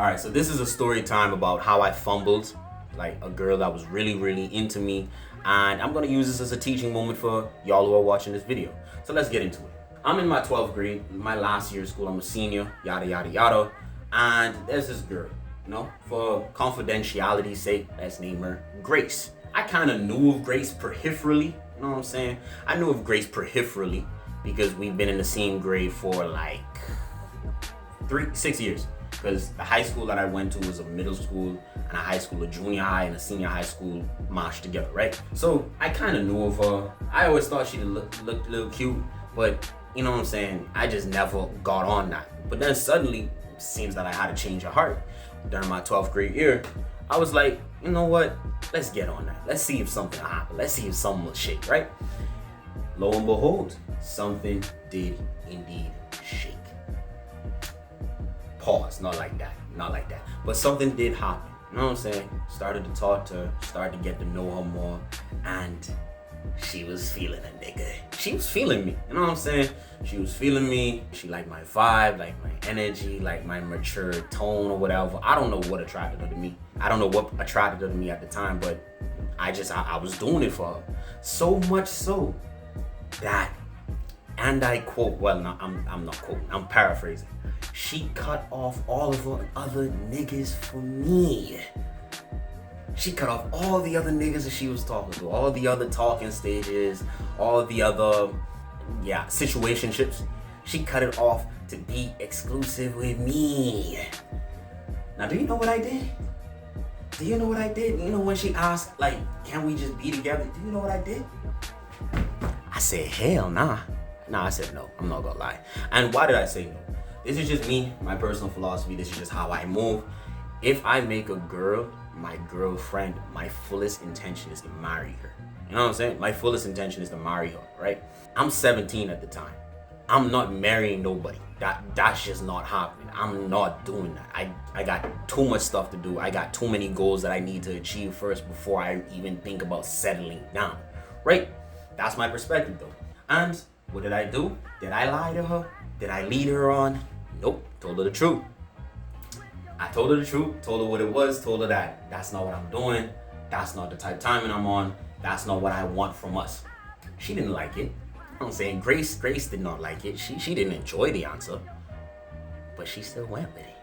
All right, so this is a story time about how I fumbled like a girl that was really, really into me. And I'm gonna use this as a teaching moment for y'all who are watching this video. So let's get into it. I'm in my 12th grade, my last year of school. I'm a senior, yada, yada, yada. And there's this girl, for confidentiality's sake, let's name her Grace. I kind of knew of Grace peripherally, you know what I'm saying? I knew of Grace peripherally because we've been in the same grade for like 6 years. Because the high school that I went to was a middle school and a high school, a junior high and a senior high school mashed together, right? So I kind of knew of her. I always thought she looked a little cute, but you know what I'm saying? I just never got on that. But then suddenly, it seems that I had a change of heart. During my 12th grade year, I was like, you know what? Let's get on that. Let's see if something happened. Let's see if something will shake, right? Lo and behold, something did indeed shake. Pause, not like that, but something did happen, you know what I'm saying? Started to talk to her, started to get to know her more, and she was feeling a nigga. She was feeling me, you know what I'm saying? She was feeling me. She liked my vibe, liked my energy, liked my mature tone or whatever. I don't know what attracted her to me. I don't know what attracted her to me at the time, but I was doing it for her. So much so that, and I quote, well, no, I'm not quoting, I'm paraphrasing. She cut off all of her other niggas for me. She cut off all the other niggas that she was talking to, all the other talking stages, all the other, situationships. She cut it off to be exclusive with me. Now, do you know what I did? You know when she asked, like, can we just be together? Do you know what I did? I said, hell nah. Nah, I said no. I'm not gonna lie. And why did I say no? This is just me, my personal philosophy. This is just how I move. If I make a girl my girlfriend, my fullest intention is to marry her. You know what I'm saying? My fullest intention is to marry her, right? I'm 17 at the time. I'm not marrying nobody. That's just not happening. I'm not doing that. I got too much stuff to do. I got too many goals that I need to achieve first before I even think about settling down, right? That's my perspective though. And what did I do? Did I lie to her? Did I lead her on? Nope, told her the truth. I told her the truth, told her what it was, told her that that's not what I'm doing, that's not the type of timing I'm on, that's not what I want from us. She didn't like it. You know what I'm saying? Grace did not like it. She didn't enjoy the answer, but she still went with it.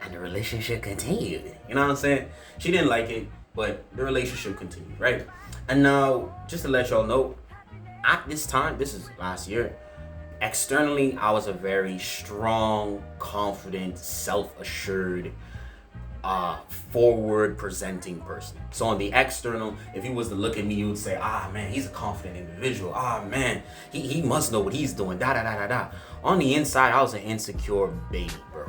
And the relationship continued. You know what I'm saying? She didn't like it, but the relationship continued, right? And now, just to let y'all know, at this time, this is last year, externally, I was a very strong, confident, self-assured, forward-presenting person. So on the external, if he was to look at me, you would say, man, he's a confident individual. Man, he must know what he's doing, da-da-da-da-da. On the inside, I was an insecure baby, bro.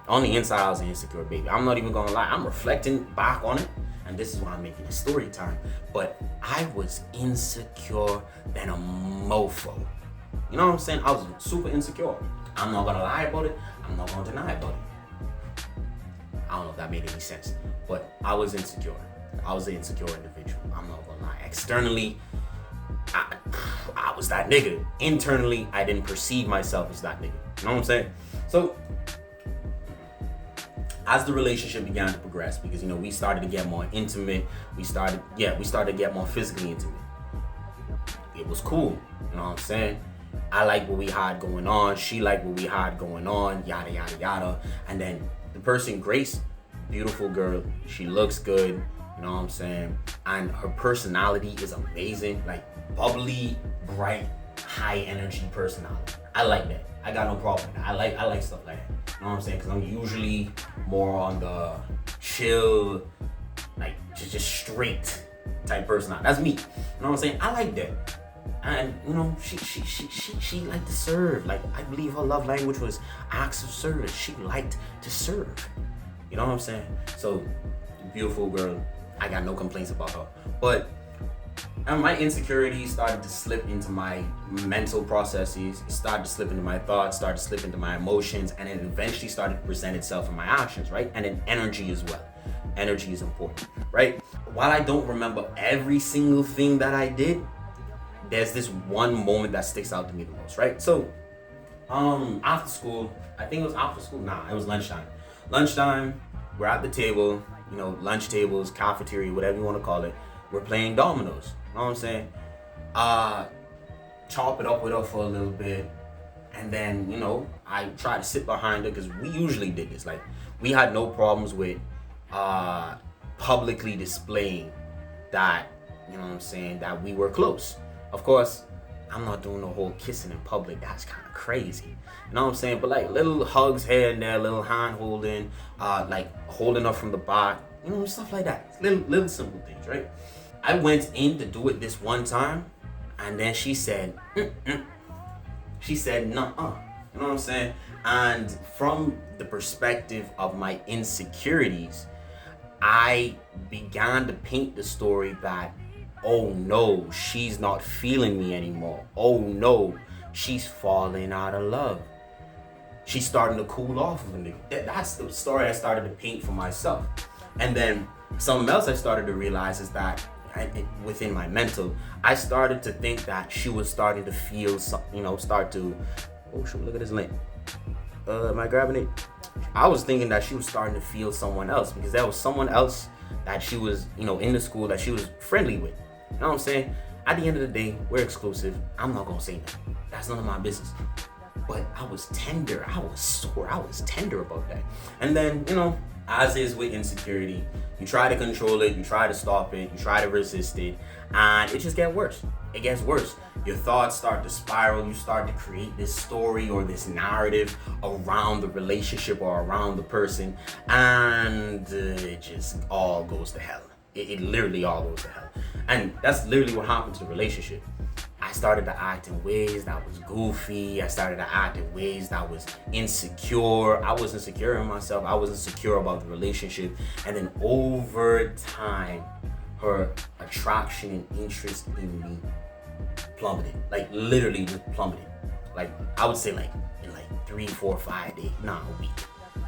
On the inside, I was an insecure baby. I'm not even gonna lie. I'm reflecting back on it, and this is why I'm making a story time. But I was insecure than a mofo. You know what I'm saying? I was super insecure. I'm not gonna lie about it. I'm not gonna deny about it. I don't know if that made any sense, but I was insecure. I was an insecure individual. I'm not gonna lie. Externally, I was that nigga. Internally, I didn't perceive myself as that nigga. You know what I'm saying? So, as the relationship began to progress, because we started to get more intimate, we started to get more physically intimate. It was cool. You know what I'm saying? I liked what we had going on. She liked what we had going on. Yada, yada, yada. And then the person, Grace, beautiful girl. She looks good. You know what I'm saying? And her personality is amazing. Like bubbly, bright, high energy personality. I like that. I got no problem with that. I like stuff like that. You know what I'm saying? Because I'm usually more on the chill, like just straight type personality. That's me. You know what I'm saying? I like that. And she liked to serve. Like I believe her love language was acts of service. She liked to serve. You know what I'm saying? So beautiful girl. I got no complaints about her. But my insecurities started to slip into my mental processes. It started to slip into my thoughts, started to slip into my emotions, and it eventually started to present itself in my actions, right? And in energy as well. Energy is important, right? While I don't remember every single thing that I did, there's this one moment that sticks out to me the most, right? So, after school, I think it was after school. Nah, it was lunchtime. Lunchtime, we're at the table, lunch tables, cafeteria, whatever you want to call it. We're playing dominoes. You know what I'm saying? Chop it up with her for a little bit. And then, I try to sit behind her because we usually did this. Like, we had no problems with publicly displaying that, that we were close. Of course, I'm not doing the whole kissing in public. That's kind of crazy. You know what I'm saying? But like little hugs here and there, little hand holding, like holding her from the back, stuff like that. Little simple things, right? I went in to do it this one time, and then she said, She said, nuh-uh. You know what I'm saying? And from the perspective of my insecurities, I began to paint the story that, oh no, she's not feeling me anymore. Oh no, she's falling out of love. She's starting to cool off of a nigga. That's the story I started to paint for myself. And then something else I started to realize is that within my mental, I started to think that she was starting to feel, oh shoot, look at this link. Am I grabbing it? I was thinking that she was starting to feel someone else because there was someone else that she was, in the school that she was friendly with. You know what I'm saying? At the end of the day, we're exclusive. I'm not gonna say that. That's none of my business. But I was tender. I was sore. I was tender about that. And then, as is with insecurity, you try to control it, you try to stop it, you try to resist it, and it just gets worse. It gets worse. Your thoughts start to spiral. You start to create this story or this narrative around the relationship or around the person, and it just all goes to hell. It literally all goes to hell. And that's literally what happened to the relationship. I started to act in ways that was goofy. I started to act in ways that was insecure. I was insecure in myself. I was insecure about the relationship. And then over time, her attraction and interest in me plummeted. Like literally just plummeted. Like I would say in 3, 4, 5 days, a week.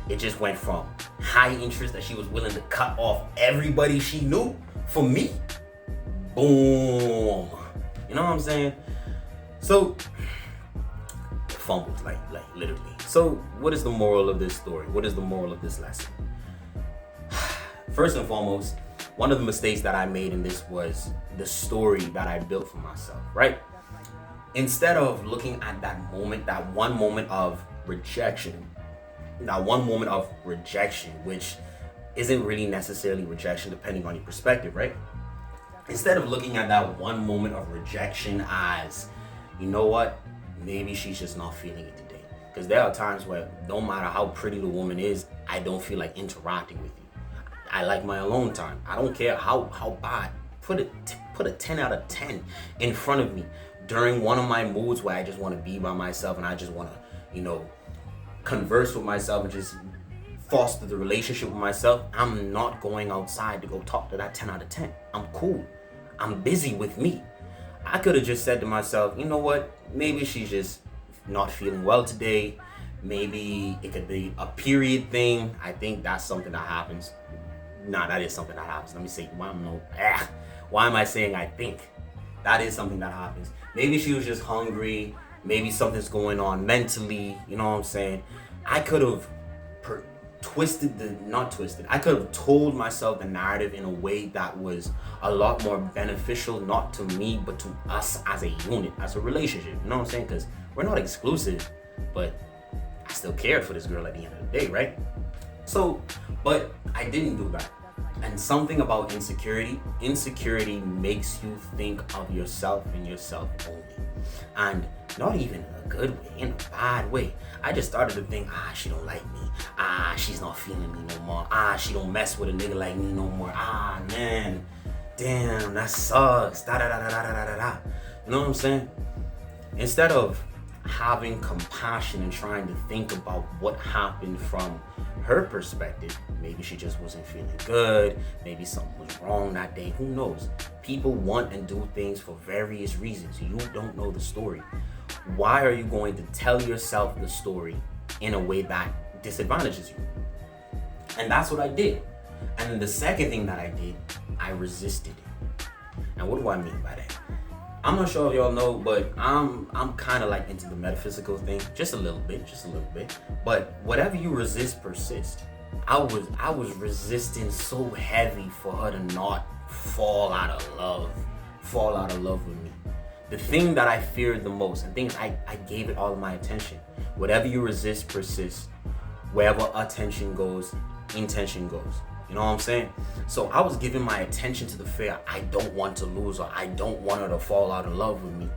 It just went from high interest that she was willing to cut off everybody she knew for me. Boom. You know what I'm saying? So, fumbled, like literally. So, what is the moral of this story? What is the moral of this lesson? First and foremost, one of the mistakes that I made in this was the story that I built for myself, right? Instead of looking at that moment, that one moment of rejection, which isn't really necessarily rejection depending on your perspective, right? Instead of looking at that one moment of rejection as, you know what, maybe she's just not feeling it today. Because there are times where no matter how pretty the woman is, I don't feel like interacting with you. I like my alone time. I don't care how bad. Put a 10 out of 10 in front of me during one of my moods where I just want to be by myself and I just want to, converse with myself and just foster the relationship with myself. I'm not going outside to go talk to that 10 out of 10. I'm cool. I'm busy with me. I could have just said to myself, you know what? Maybe she's just not feeling well today. Maybe it could be a period thing. I think that's something that happens. That is something that happens. Let me say, why am I saying I think? That is something that happens. Maybe she was just hungry. Maybe something's going on mentally. You know what I'm saying? I could have I could have told myself the narrative in a way that was a lot more beneficial, not to me, but to us as a unit, as a relationship. You know what I'm saying? Because we're not exclusive, but I still cared for this girl at the end of the day, right? So, but I didn't do that. And something about insecurity makes you think of yourself and yourself only. And not even in a good way, in a bad way. I just started to think, she don't like me. She's not feeling me no more. She don't mess with a nigga like me no more. Man, damn, that sucks. Da da da da da da da da. You know what I'm saying? Instead of having compassion and trying to think about what happened from her perspective, maybe she just wasn't feeling good, maybe something was wrong that day, who knows? People want and do things for various reasons. You don't know the story. Why are you going to tell yourself the story in a way that disadvantages you? And that's what I did. And the second thing that I did, I resisted it. And what do I mean by that? I'm not sure if y'all know, but I'm kind of like into the metaphysical thing, just a little bit. But whatever you resist persists. I was resisting so heavy for her to not fall out of love with me. The thing that I feared the most, and things I gave it all of my attention. Whatever you resist persists. Wherever attention goes, intention goes. You know what I'm saying? So I was giving my attention to the fear. I don't want to lose her. I don't want her to fall out of love with me.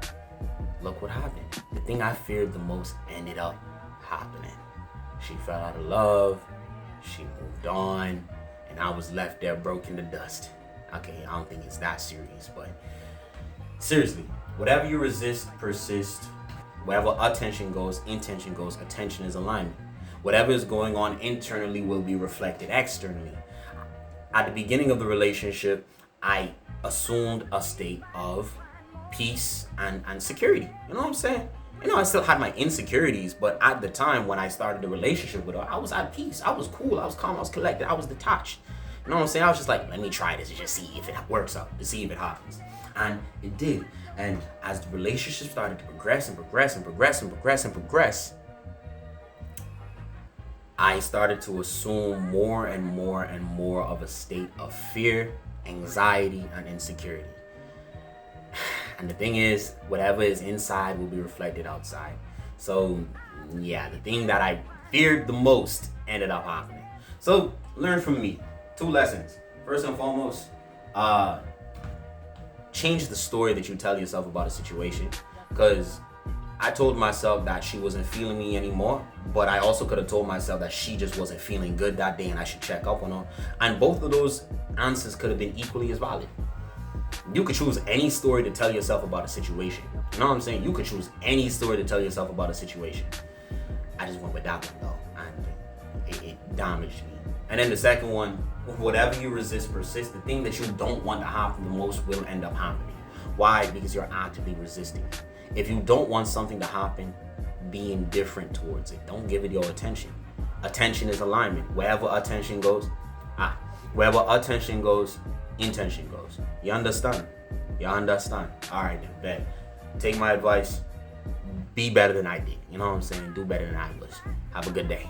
Look what happened. The thing I feared the most ended up happening. She fell out of love. She moved on. And I was left there broken to dust. Okay, I don't think it's that serious, but seriously, whatever you resist persists. Wherever attention goes, intention goes. Attention is alignment. Whatever is going on internally will be reflected externally. At the beginning of the relationship, I assumed a state of peace and security. You know what I'm saying? You know, I still had my insecurities, but at the time when I started the relationship with her, I was at peace. I was cool. I was calm. I was collected. I was detached. You know what I'm saying? I was just like, let me try this and just see if it works out, to see if it happens. And it did. And as the relationship started to progress, I started to assume more and more of a state of fear, anxiety, and insecurity. And the thing is, whatever is inside will be reflected outside. So, yeah, the thing that I feared the most ended up happening. So, learn from me. 2 lessons. First and foremost, change the story that you tell yourself about a situation. Because I told myself that she wasn't feeling me anymore, but I also could have told myself that she just wasn't feeling good that day and I should check up on her. And both of those answers could have been equally as valid. You could choose any story to tell yourself about a situation. You know what I'm saying? You could choose any story to tell yourself about a situation. I just went with that one though, and it damaged me. And then the second one, whatever you resist persists. The thing that you don't want to happen the most will end up happening. Why? Because you're actively resisting. If you don't want something to happen, be indifferent towards it. Don't give it your attention. Attention is alignment. Wherever attention goes, intention goes. You understand? All right, then, bet. Take my advice. Be better than I did. You know what I'm saying? Do better than I was. Have a good day.